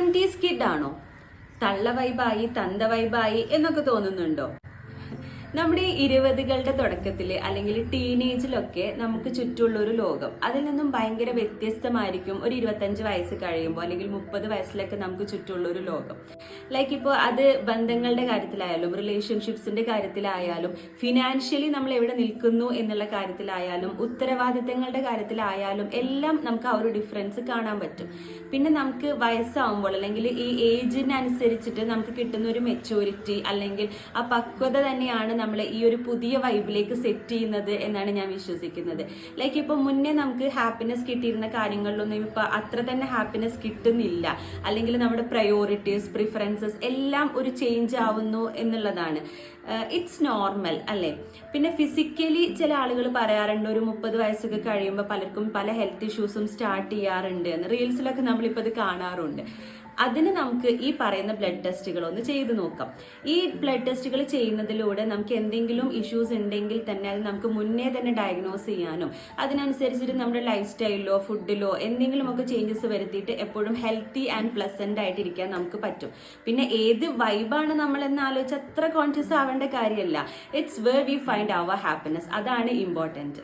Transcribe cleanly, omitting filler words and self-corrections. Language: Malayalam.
70s കിഡ് ആണോ? തള്ള വൈബായി, തന്ത വൈബായി എന്നൊക്കെ തോന്നുന്നുണ്ടോ? നമ്മുടെ ഈ 20കളുടെ തുടക്കത്തിൽ അല്ലെങ്കിൽ ടീനേജിലൊക്കെ നമുക്ക് ചുറ്റുമുള്ള ഒരു ലോകം അതിൽ നിന്നും ഭയങ്കര വ്യത്യസ്തമായിരിക്കും. ഒരു 25 വയസ്സ് കഴിയുമ്പോൾ അല്ലെങ്കിൽ 30 വയസ്സിലൊക്കെ നമുക്ക് ചുറ്റുമുള്ള ഒരു ലോകം. ലൈക്ക് ഇപ്പോൾ അത് ബന്ധങ്ങളുടെ കാര്യത്തിലായാലും റിലേഷൻഷിപ്സിന്റെ കാര്യത്തിലായാലും ഫിനാൻഷ്യലി നമ്മൾ എവിടെ നിൽക്കുന്നു എന്നുള്ള കാര്യത്തിലായാലും ഉത്തരവാദിത്തങ്ങളുടെ കാര്യത്തിലായാലും എല്ലാം നമുക്ക് ആ ഒരു ഡിഫറൻസ് കാണാൻ പറ്റും. പിന്നെ നമുക്ക് വയസ്സാവുമ്പോൾ അല്ലെങ്കിൽ ഈ ഏജിനനുസരിച്ചിട്ട് നമുക്ക് കിട്ടുന്ന ഒരു മെച്യൂരിറ്റി അല്ലെങ്കിൽ ആ പക്വത തന്നെയാണ് നമ്മളെ ഈ ഒരു പുതിയ വൈബിലേക്ക് സെറ്റ് ചെയ്യുന്നത് എന്നാണ് ഞാൻ വിശ്വസിക്കുന്നത്. ലൈക്ക് ഇപ്പോൾ മുന്നേ നമുക്ക് ഹാപ്പിനെസ് കിട്ടിയിരുന്ന കാര്യങ്ങളിലൊന്നും ഇപ്പോൾ അത്ര തന്നെ ഹാപ്പിനെസ് കിട്ടുന്നില്ല, അല്ലെങ്കിൽ നമ്മുടെ പ്രയോറിറ്റീസ് പ്രിഫറൻസസ് എല്ലാം ഒരു ചേഞ്ച് ആവുന്നു എന്നുള്ളതാണ്. ഇറ്റ്സ് നോർമൽ അല്ലേ? പിന്നെ ഫിസിക്കലി ചില ആളുകൾ പറയാറുണ്ട് ഒരു 30 വയസ്സൊക്കെ കഴിയുമ്പോൾ പലർക്കും പല ഹെൽത്ത് ഇഷ്യൂസും സ്റ്റാർട്ട് ചെയ്യാറുണ്ട് എന്ന്. റീൽസിലൊക്കെ നമ്മളിപ്പോൾ അത് കാണാറുണ്ട്. അതിന് നമുക്ക് ഈ പറയുന്ന ബ്ലഡ് ടെസ്റ്റുകൾ ഒന്ന് ചെയ്ത് നോക്കാം. ഈ ബ്ലഡ് ടെസ്റ്റുകൾ ചെയ്യുന്നതിലൂടെ നമുക്ക് എന്തെങ്കിലും ഇഷ്യൂസ് ഉണ്ടെങ്കിൽ തന്നെ അത് നമുക്ക് മുന്നേ തന്നെ ഡയഗ്നോസ് ചെയ്യാനും അതിനനുസരിച്ചിട്ട് നമ്മുടെ ലൈഫ് സ്റ്റൈലിലോ ഫുഡിലോ എന്തെങ്കിലുമൊക്കെ ചേഞ്ചസ് വരുത്തിയിട്ട് എപ്പോഴും ഹെൽത്തി ആൻഡ് പ്ലസന്റ് ആയിട്ടിരിക്കാൻ നമുക്ക് പറ്റും. പിന്നെ ഏത് വൈബാണ് നമ്മളെന്ന് ആലോചിച്ച് അത്ര കോൺഷ്യസ് ആവേണ്ട കാര്യമല്ല. It's where we find our happiness. അതാണ് ഇമ്പോർട്ടൻറ്റ്.